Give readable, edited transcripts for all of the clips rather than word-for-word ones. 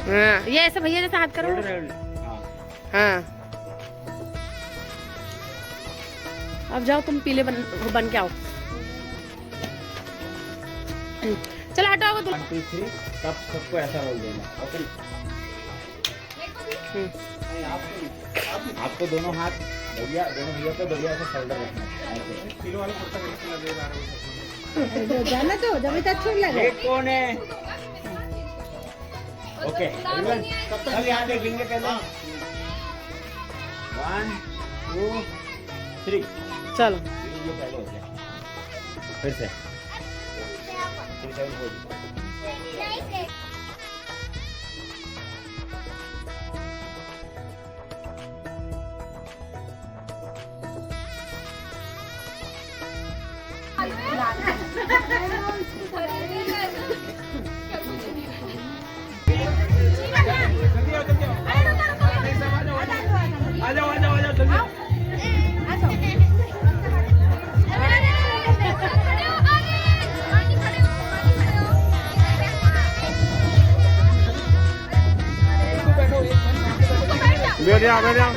हाँ, ये ऐसे भैया जैसा हाथ करो। हाँ, अब जाओ तुम पीले बन के आओ। चलो हटाओ तुम। 1 2 3 सबको ऐसा रोल देना। ओके। आपको दोनों हाथ भैया पे बढ़िया से शोल्डर रखना है। किलो वाला कुर्ता कैसे लगेगा? जाना तो जब तक अच्छा लगे। एक कौन है? ओके सब यहाँ देखेंगे पहले। 1 2 3 चलो ये पहले हो गया। फिर से 3 7 4 बैठ जाओ।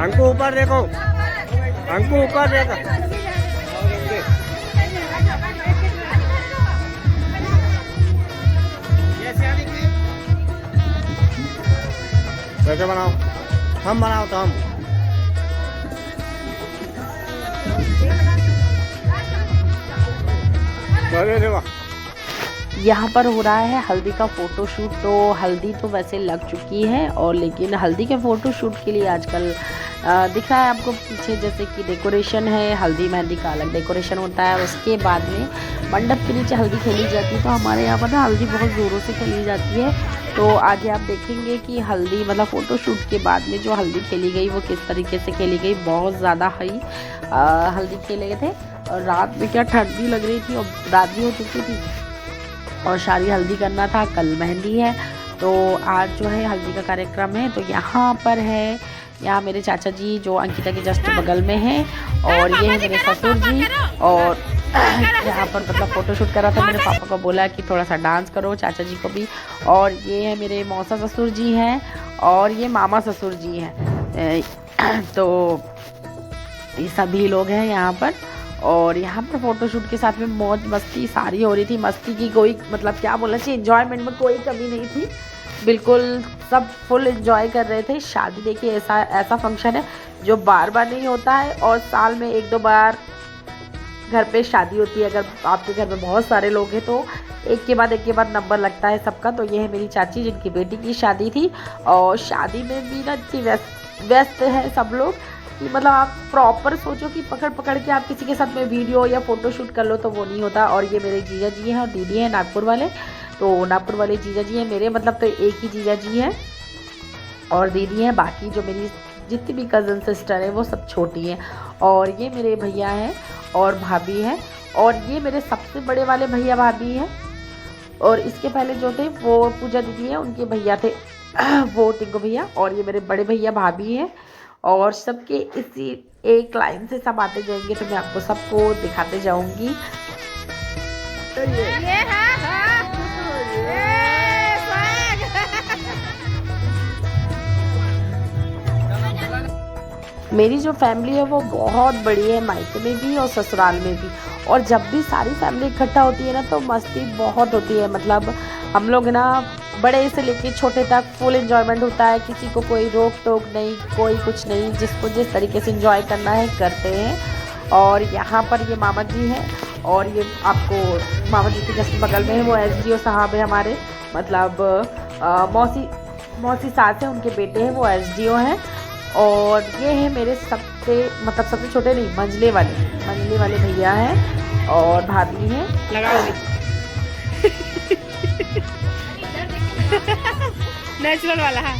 अंकु ऊपर देखो, अंकु ऊपर देखो। कैसे बनाओ? हम बनाओ तो हम। यहाँ पर हो रहा है हल्दी का फ़ोटोशूट। तो हल्दी तो वैसे लग चुकी है, और लेकिन हल्दी के फ़ोटोशूट के लिए आजकल दिख रहा है आपको पीछे जैसे कि डेकोरेशन है। हल्दी मेहंदी का अलग डेकोरेशन होता है, उसके बाद में मंडप के नीचे हल्दी खेली जाती है। तो हमारे यहाँ पर ना हल्दी बहुत ज़ोरों से खेली जाती है। तो आगे आप देखेंगे कि हल्दी मतलब फ़ोटोशूट के बाद में जो हल्दी खेली गई वो किस तरीके से खेली गई। बहुत ज़्यादा हाई हल्दी खेले गए थे, और रात में क्या ठंडी लग रही थी, और रात भी हो चुकी थी, और शादी हल्दी करना था, कल मेहंदी है। तो आज जो है हल्दी का कार्यक्रम है। तो यहाँ पर है, यहाँ मेरे चाचा जी जो अंकिता के जस्ट बगल में हैं, और ये है मेरे ससुर जी। और यहाँ पर मतलब फ़ोटोशूट कर रहा था, मेरे पापा को बोला कि थोड़ा सा डांस करो, चाचा जी को भी। और ये है मेरे मौसा ससुर जी हैं, और ये मामा ससुर जी हैं। तो ये सभी लोग हैं यहाँ पर। और यहाँ पर फ़ोटोशूट के साथ में मौज मस्ती सारी हो रही थी। मस्ती की कोई मतलब क्या बोलना चाहिए, एंजॉयमेंट में कोई कमी नहीं थी, बिल्कुल सब फुल एंजॉय कर रहे थे। शादी देखिए ऐसा फंक्शन है जो बार बार नहीं होता है, और साल में 1-2 बार घर पे शादी होती है। अगर आपके घर में बहुत सारे लोग हैं तो एक के बाद नंबर लगता है सबका। तो ये है मेरी चाची जिनकी बेटी की शादी थी, और शादी में भी ना इतनी व्यस्त है सब लोग कि मतलब आप प्रॉपर सोचो कि पकड़ के आप किसी के साथ में वीडियो या फ़ोटो शूट कर लो तो वो नहीं होता। और ये मेरे जीजा जी हैं और दीदी हैं नागपुर वाले। तो नागपुर वाले जीजा जी हैं मेरे, मतलब तो एक ही जीजा जी हैं और दीदी हैं। बाकी जो मेरी जितनी भी कज़न सिस्टर है वो सब छोटी हैं। और ये मेरे भैया हैं और भाभी हैं, और ये मेरे सबसे बड़े वाले भैया भाभी हैं। और इसके पहले जो थे वो पूजा दीदी है, उनके भैया थे वो टिंकू भैया। और ये मेरे बड़े भैया भाभी हैं, और सबके इसी एक लाइन से सब आते जाएंगे। तो मैं आपको सबको दिखाते जाऊंगी। मेरी जो फैमिली है वो बहुत बड़ी है, मायके में भी और ससुराल में भी। और जब भी सारी फैमिली इकट्ठा होती है ना तो मस्ती बहुत होती है। मतलब हम लोग ना बड़े से लेके छोटे तक फुल एंजॉयमेंट होता है, किसी को कोई रोक टोक नहीं, कोई कुछ नहीं, जिसको जिस तरीके से एंजॉय करना है करते हैं। और यहाँ पर ये मामा जी हैं, और ये आपको मामा जी के जस्ट बगल में है वो SDO साहब है हमारे, मतलब मौसी सास है, उनके बेटे हैं वो SDO हैं। और ये है मेरे सबसे छोटे नहीं, मंझले वाले भैया हैं और भाभी हैं। नेचुरल वाला है।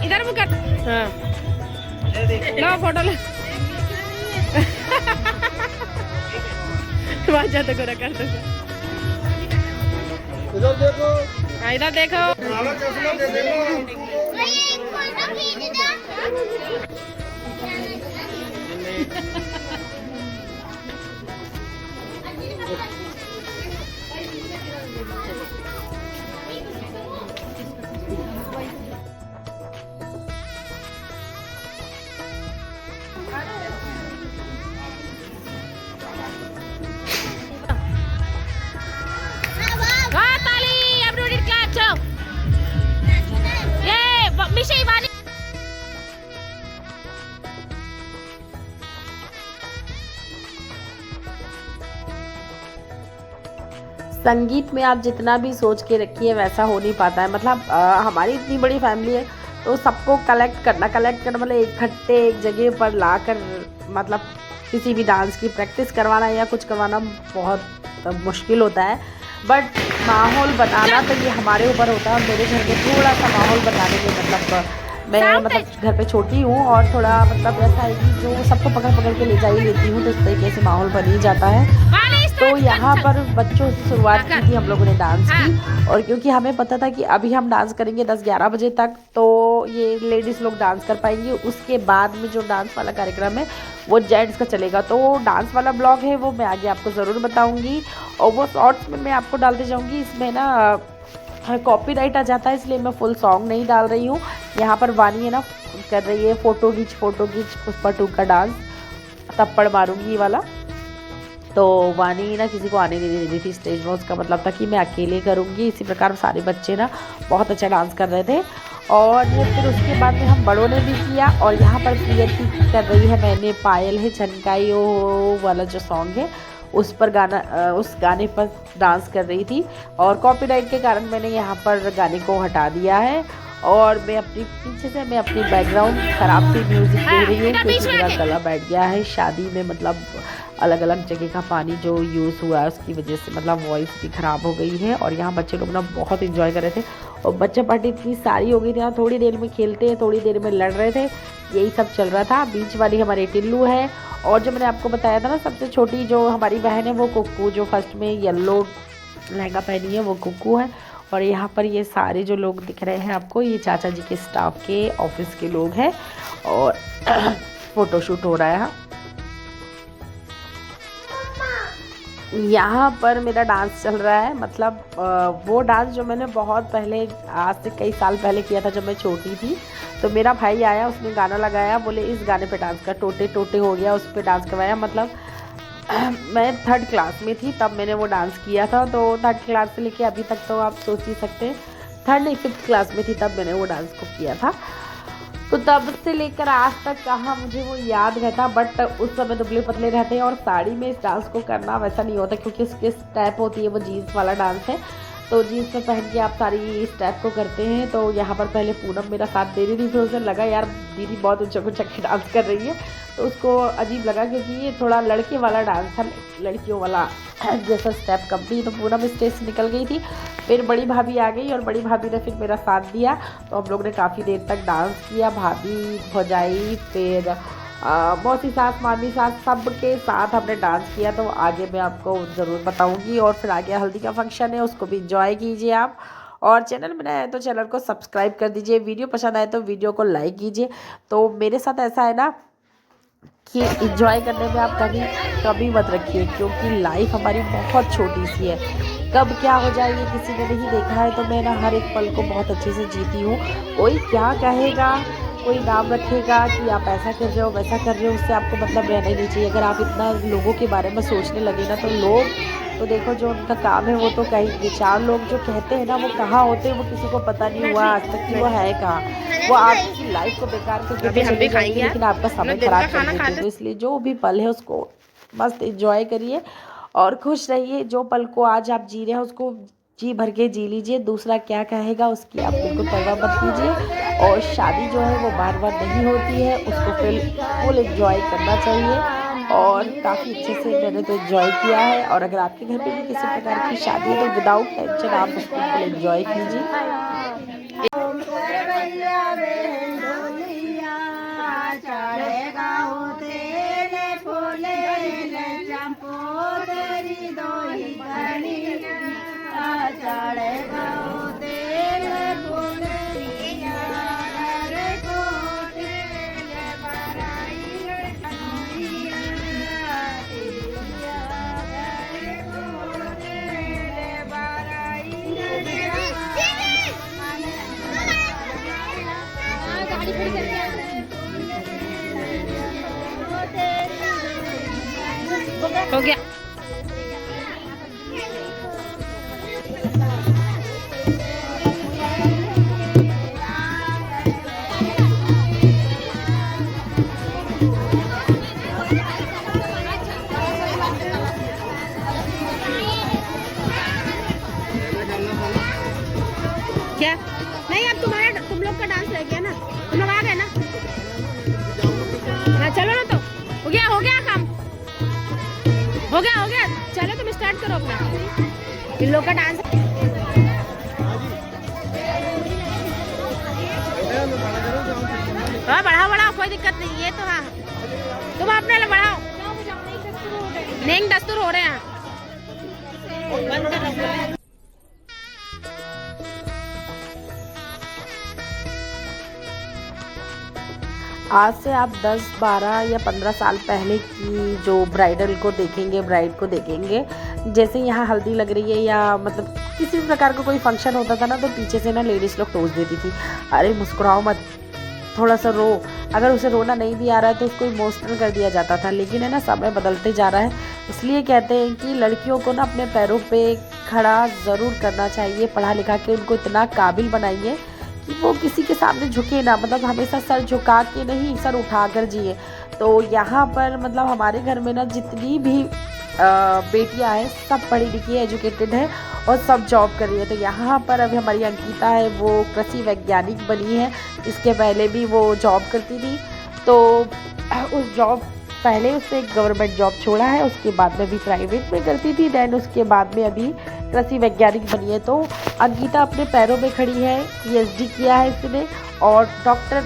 इधर मुझे हाँ लो फोटो लो। वहाँ जा तो कर दो। देखो इधर देखो। संगीत में आप जितना भी सोच के रखिए वैसा हो नहीं पाता है। मतलब हमारी इतनी बड़ी फैमिली है तो सबको कलेक्ट करना मतलब इकट्ठे एक जगह पर लाकर मतलब किसी भी डांस की प्रैक्टिस करवाना या कुछ करवाना बहुत मुश्किल होता है। बट माहौल बनाना तो ये हमारे ऊपर होता है। और मेरे घर में थोड़ा सा माहौल बनाने में मतलब मैं मतलब घर पे छोटी हूँ और थोड़ा मतलब ऐसा है कि जो सबको पकड़ पकड़ के ले जा ही लेती हूँ, तो इस तरीके से माहौल बन ही जाता है। तो यहाँ पर बच्चों से शुरुआत की थी हम लोगों ने डांस की। और क्योंकि हमें पता था कि अभी हम डांस करेंगे 10-11 बजे तक, तो ये लेडीज़ लोग डांस कर पाएंगी। उसके बाद में जो डांस वाला कार्यक्रम है वो जेंट्स का चलेगा। तो डांस वाला ब्लॉग है वो मैं आगे आपको ज़रूर बताऊँगी और वो शॉर्ट्स में मैं आपको डालते जाऊँगी। इसमें ना कॉपीराइट आ जाता है, इसलिए मैं फुल सॉन्ग नहीं डाल रही हूँ। यहाँ पर वानी है ना कर रही है फोटो खींच पुष्पा 2 का डांस, थप्पड़ मारूंगी वाला। तो वानी ना किसी को आने नहीं दे रही थी स्टेज में, उसका मतलब था कि मैं अकेले करूँगी। इसी प्रकार सारे बच्चे ना बहुत अच्छा डांस कर रहे थे। और ये फिर उसके बाद में हम बड़ों ने भी किया। और यहाँ पर प्रियति कर रही है, मैंने पायल है झनकाई ओ वाला जो सॉन्ग है उस पर उस गाने पर डांस कर रही थी। और कॉपीराइट के कारण मैंने यहाँ पर गाने को हटा दिया है। और मैं अपनी पीछे से मैं अपनी बैकग्राउंड ख़राब सी म्यूज़िक दे रही हूँ क्योंकि मेरा गला बैठ गया है। शादी में मतलब अलग अलग जगह का पानी जो यूज़ हुआ है उसकी वजह से मतलब वॉइस भी ख़राब हो गई है। और यहाँ बच्चे लोग ना बहुत इन्जॉय कर रहे थे और बच्चा पार्टी इतनी सारी हो गई थी। यहाँ थोड़ी देर में खेलते थोड़ी देर में लड़ रहे थे, यही सब चल रहा था। बीच वाली हमारी टिल्लू है। और जो मैंने आपको बताया था ना सबसे छोटी जो हमारी बहन है वो कुक्कू, जो फर्स्ट में येलो लहंगा पहनी है वो कुक्कू है। और यहाँ पर ये सारे जो लोग दिख रहे हैं आपको ये चाचा जी के स्टाफ के ऑफिस के लोग हैं और फोटोशूट हो रहा है। यहाँ पर मेरा डांस चल रहा है। मतलब वो डांस जो मैंने बहुत पहले आज से कई साल पहले किया था जब मैं छोटी थी। तो मेरा भाई आया, उसने गाना लगाया, बोले इस गाने पे डांस कर, टोटे टोटे हो गया, उस पर डांस करवाया। मतलब मैं 3rd क्लास में थी तब मैंने वो डांस किया था। तो 3rd क्लास से लेके अभी तक तो आप सोच ही सकते हैं 3rd नहीं 5th क्लास में थी तब मैंने वो डांस को किया था। तो तब से लेकर आज तक कहाँ मुझे वो याद रहता। बट उस समय दुबले पतले रहते हैं और साड़ी में इस डांस को करना वैसा नहीं होता क्योंकि उसकी स्टेप होती है वो जीन्स वाला डांस है। तो जीन्स में पहन के आप सारी स्टेप को करते हैं। तो यहाँ पर पहले पूनम मेरा साथ दे रही थी, फिर उसे लगा यार दीदी बहुत ऊँचा ऊँचा के डांस कर रही है, तो उसको अजीब लगा क्योंकि ये थोड़ा लड़के वाला डांस था, लड़कियों वाला जैसा स्टेप कम थी। तो पूनम स्टेज से निकल गई थी। फिर बड़ी भाभी आ गई और बड़ी भाभी ने फिर मेरा साथ दिया। तो हम लोग ने काफ़ी देर तक डांस किया, भाभी भौजाई फिर मौसी सास मामी सास सब के साथ हमने डांस किया। तो आगे मैं आपको ज़रूर बताऊंगी। और फिर आगे हल्दी का फंक्शन है, उसको भी इंजॉय कीजिए आप। और चैनल में नया है तो चैनल को सब्सक्राइब कर दीजिए, वीडियो पसंद आए तो वीडियो को लाइक कीजिए। तो मेरे साथ ऐसा है ना कि इंजॉय करने में आप कभी मत रखिए क्योंकि लाइफ हमारी बहुत छोटी सी है, कब क्या हो जाए ये किसी ने नहीं देखा है। तो मैं ना हर एक पल को बहुत अच्छे से जीती हूँ। कोई क्या कहेगा, कोई नाम रखेगा कि आप ऐसा कर रहे हो वैसा कर रहे हो, उससे आपको मतलब रहना ही नहीं चाहिए। अगर आप इतना लोगों के बारे में सोचने लगे ना तो लोग तो देखो जो उनका काम है वो तो कहीं 4 लोग जो कहते हैं ना वो कहाँ होते हैं वो किसी को पता नहीं हुआ आज तक कि वो है कहाँ। वो आपकी लाइफ को बेकार करके चले जाएंगे लेकिन आपका समय खराब कर देते हैं। तो इसलिए जो भी पल है उसको मस्त एंजॉय करिए और खुश रहिए। जो पल को आज आप जी रहे हैं उसको जी भर के जी लीजिए, दूसरा क्या कहेगा उसकी आप बिल्कुल परवाह मत कीजिए। और शादी जो है वो बार बार नहीं होती है, उसको फुल एंजॉय करना चाहिए। और काफ़ी अच्छे से मैंने तो एंजॉय किया है। और अगर आपके घर पे भी किसी प्रकार की शादी है तो विदाउट टेंशन आप उसको फुल एंजॉय कीजिए। चढ़ेगा हो गया। क्या नहीं, अब तुम लोग का डांस रह गया ना, तुम लोग आ गए ना। हाँ चलो ना, तो हो गया काम, हो गया। चलो तुम स्टार्ट करो अपना, इन लोग का डांस। हाँ बढ़ाओ, कोई दिक्कत नहीं, ये तो हाँ तुम अपने लिए बढ़ाओ। नहीं दस्तूर हो रहे हैं। आज से आप 10, 12 या 15 साल पहले की जो ब्राइडल को देखेंगे, ब्राइड को देखेंगे, जैसे यहाँ हल्दी लग रही है या मतलब किसी भी प्रकार का कोई फंक्शन होता था ना, तो पीछे से ना लेडीज़ लोग टोस देती थी, अरे मुस्कुराओ मत, थोड़ा सा रो। अगर उसे रोना नहीं भी आ रहा है तो उसको इमोशनल कर दिया जाता था। लेकिन है ना, समय बदलते जा रहा है, इसलिए कहते हैं कि लड़कियों को ना अपने पैरों पे खड़ा ज़रूर करना चाहिए। पढ़ा लिखा के उनको इतना काबिल बनाइए कि वो किसी के सामने झुके ना, मतलब हमेशा सर झुका के नहीं, सर उठा कर जिए। तो यहाँ पर मतलब हमारे घर में ना जितनी भी बेटियां हैं, सब पढ़ी लिखी एजुकेटेड है और सब जॉब कर रही है। तो यहाँ पर अभी हमारी अंकिता है, वो कृषि वैज्ञानिक बनी है। इसके पहले भी वो जॉब करती थी, तो उस जॉब पहले उसने एक गवर्नमेंट जॉब छोड़ा है, उसके बाद में भी प्राइवेट में करती थी, देन उसके बाद में अभी कृषि वैज्ञानिक बनी है। तो अंकिता अपने पैरों में खड़ी है, PhD किया है इसने और डॉक्टर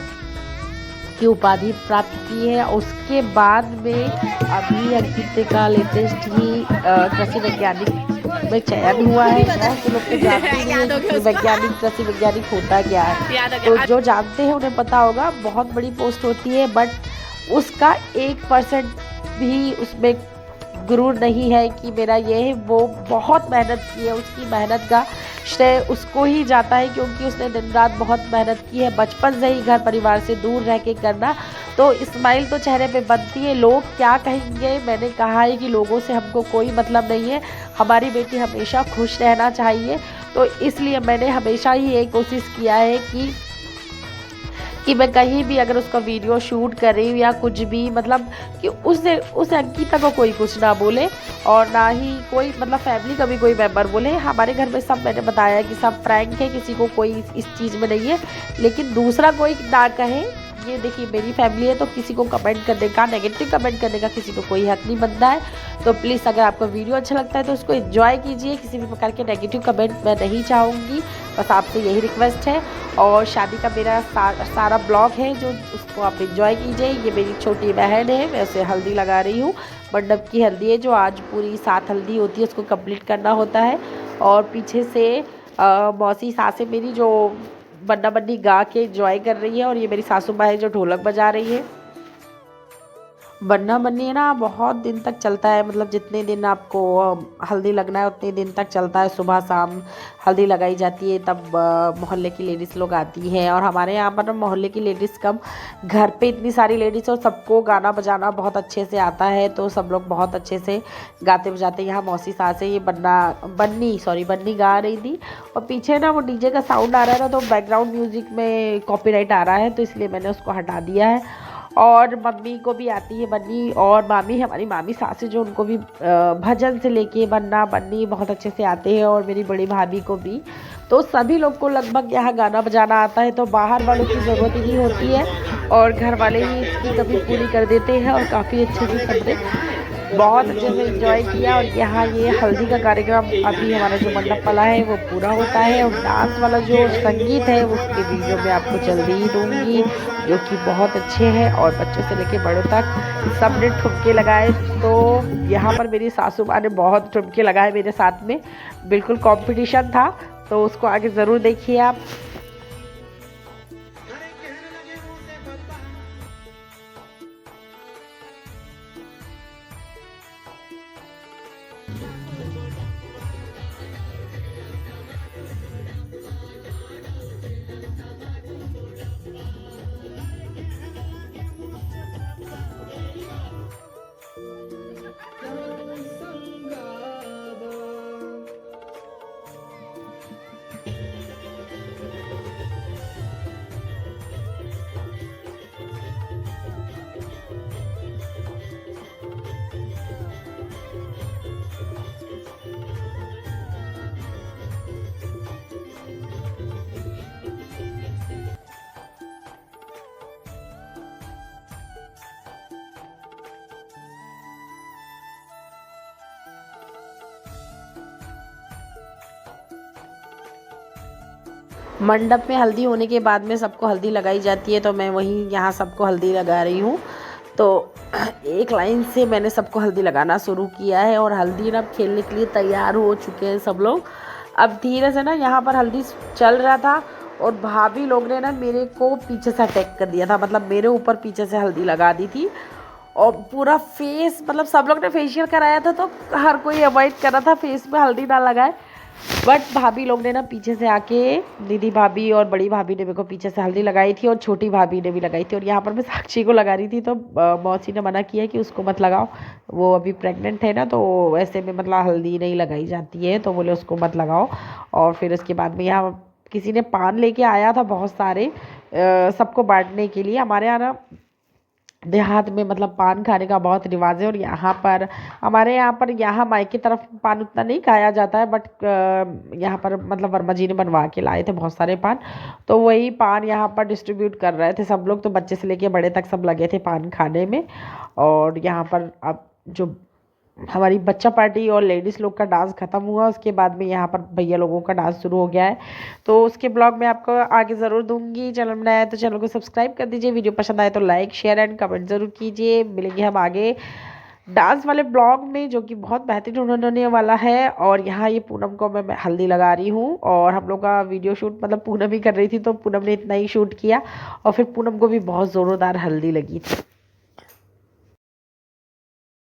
की उपाधि प्राप्त की है। उसके बाद में अभी अंकिता का लेटेस्ट ही कृषि वैज्ञानिक में चयन हुआ है। बहुत से लोग तो जानते हैं कि वैज्ञानिक, कृषि वैज्ञानिक होता क्या है, तो जो जानते हैं उन्हें पता होगा, बहुत बड़ी पोस्ट होती है, बट उसका 1% भी उसमें गुरूर नहीं है कि मेरा ये है। वो बहुत मेहनत की है, उसकी मेहनत का श्रेय उसको ही जाता है, क्योंकि उसने दिन रात बहुत मेहनत की है। बचपन से ही घर परिवार से दूर रह के करना, तो स्माइल तो चेहरे पे बनती है। लोग क्या कहेंगे, मैंने कहा है कि लोगों से हमको कोई मतलब नहीं है, हमारी बेटी हमेशा खुश रहना चाहिए। तो इसलिए मैंने हमेशा ही ये कोशिश किया है कि मैं कहीं भी अगर उसका वीडियो शूट कर रही हूँ या कुछ भी, मतलब कि उस अंकिता को कोई कुछ ना बोले और ना ही कोई मतलब फैमिली का भी कोई मेंबर बोले। हमारे घर में सब, मैंने बताया कि सब फ्रैंक है, किसी को कोई इस चीज़ में नहीं है, लेकिन दूसरा कोई ना कहे। ये देखिए मेरी फैमिली है, तो किसी को कमेंट करने का, नेगेटिव कमेंट करने का किसी को कोई हक नहीं बनता है। तो प्लीज़ अगर आपको वीडियो अच्छा लगता है तो उसको एंजॉय कीजिए, किसी भी प्रकार के नेगेटिव कमेंट मैं नहीं चाहूँगी, बस आपसे यही रिक्वेस्ट है। और शादी का मेरा सारा ब्लॉग है जो उसको आप एंजॉय कीजिए। ये मेरी छोटी बहन है, मैं उसे हल्दी लगा रही हूँ, मंडप की हल्दी है, जो आज पूरी 7 हल्दी होती है उसको कंप्लीट करना होता है। और पीछे से मौसी सासें मेरी जो बन्ना बन्नी गा के एंजॉय कर रही है, और ये मेरी सासू माँ है जो ढोलक बजा रही है। बन्ना बन्नी ना बहुत दिन तक चलता है, मतलब जितने दिन आपको हल्दी लगना है उतने दिन तक चलता है। सुबह शाम हल्दी लगाई जाती है, तब मोहल्ले की लेडीज़ लोग आती हैं। और हमारे यहाँ पर मोहल्ले की लेडीज़ कम, घर पे इतनी सारी लेडीज़, और सबको गाना बजाना बहुत अच्छे से आता है, तो सब लोग बहुत अच्छे से गाते बजाते। यहाँ मौसी सास है, ये बन्नी गा रही थी, और पीछे ना वो डीजे का साउंड आ रहा है ना, तो बैकग्राउंड म्यूज़िक में कॉपीराइट आ रहा है, तो इसलिए मैंने उसको हटा दिया है। और मम्मी को भी आती है बन्नी, और मामी, हमारी मामी सासी जो, उनको भी भजन से लेके बन्ना बन्नी बहुत अच्छे से आते हैं, और मेरी बड़ी भाभी को भी। तो सभी लोग को लगभग यहाँ गाना बजाना आता है, तो बाहर वालों की ज़रूरत ही नहीं होती है, और घर वाले ही इसकी कभी पूरी कर देते हैं। और काफ़ी अच्छे से सबने बहुत अच्छे से एंजॉय किया। और यहाँ ये हल्दी का कार्यक्रम अभी हमारा जो मंडप वाला है वो पूरा होता है, और डांस वाला जो संगीत है उसके वीडियो में आपको जल्दी ही दूँगी, जो कि बहुत अच्छे हैं, और बच्चों से लेके बड़ों तक सब ने ठुमके लगाए। तो यहाँ पर मेरी सासू माँ ने बहुत ठुमके लगाए मेरे साथ में, बिल्कुल कंपटीशन था, तो उसको आगे ज़रूर देखिए आप। मंडप में हल्दी होने के बाद में सबको हल्दी लगाई जाती है, तो मैं वहीं यहाँ सबको हल्दी लगा रही हूँ। तो एक लाइन से मैंने सबको हल्दी लगाना शुरू किया है और हल्दी ना खेलने के लिए तैयार हो चुके हैं सब लोग। अब धीरे से ना यहाँ पर हल्दी चल रहा था और भाभी लोग ने ना मेरे को पीछे से अटैक कर दिया था, मतलब मेरे ऊपर पीछे से हल्दी लगा दी थी और पूरा फेस, मतलब सब लोग ने फेशियल कराया था तो हर कोई अवॉइड कर रहा था फेस में हल्दी ना लगाए, बट भाभी लोग ने ना पीछे से आके, दीदी भाभी और बड़ी भाभी ने मेरे को पीछे से हल्दी लगाई थी और छोटी भाभी ने भी लगाई थी। और यहाँ पर मैं साक्षी को लगा रही थी तो मौसी ने मना किया कि उसको मत लगाओ, वो अभी प्रेग्नेंट है ना, तो ऐसे में मतलब हल्दी नहीं लगाई जाती है, तो बोले उसको मत लगाओ। और फिर उसके बाद में यहाँ किसी ने पान लेके आया था बहुत सारे सबको बांटने के लिए। हमारे यहाँ ना देहात में मतलब पान खाने का बहुत रिवाज है और यहाँ पर हमारे यहाँ मायके तरफ पान उतना नहीं खाया जाता है, बट यहाँ पर मतलब वर्मा जी ने बनवा के लाए थे बहुत सारे पान, तो वही पान यहाँ पर डिस्ट्रीब्यूट कर रहे थे सब लोग, तो बच्चे से लेके बड़े तक सब लगे थे पान खाने में। और यहाँ पर अब जो हमारी बच्चा पार्टी और लेडीज़ लोग का डांस ख़त्म हुआ, उसके बाद में यहाँ पर भैया लोगों का डांस शुरू हो गया है, तो उसके ब्लॉग में आपको आगे ज़रूर दूंगी। चैनल में नया है तो चैनल को सब्सक्राइब कर दीजिए, वीडियो पसंद आए तो लाइक शेयर एंड कमेंट ज़रूर कीजिए। मिलेंगे हम आगे डांस वाले ब्लॉग में जो कि बहुत बेहतरीन होने वाला है। और यहाँ ये पूनम को मैं हल्दी लगा रही हूँ और हम लोग का वीडियो शूट मतलब पूनम ही कर रही थी, तो पूनम ने इतना ही शूट किया और फिर पूनम को भी बहुत ज़ोरदार हल्दी लगी थी।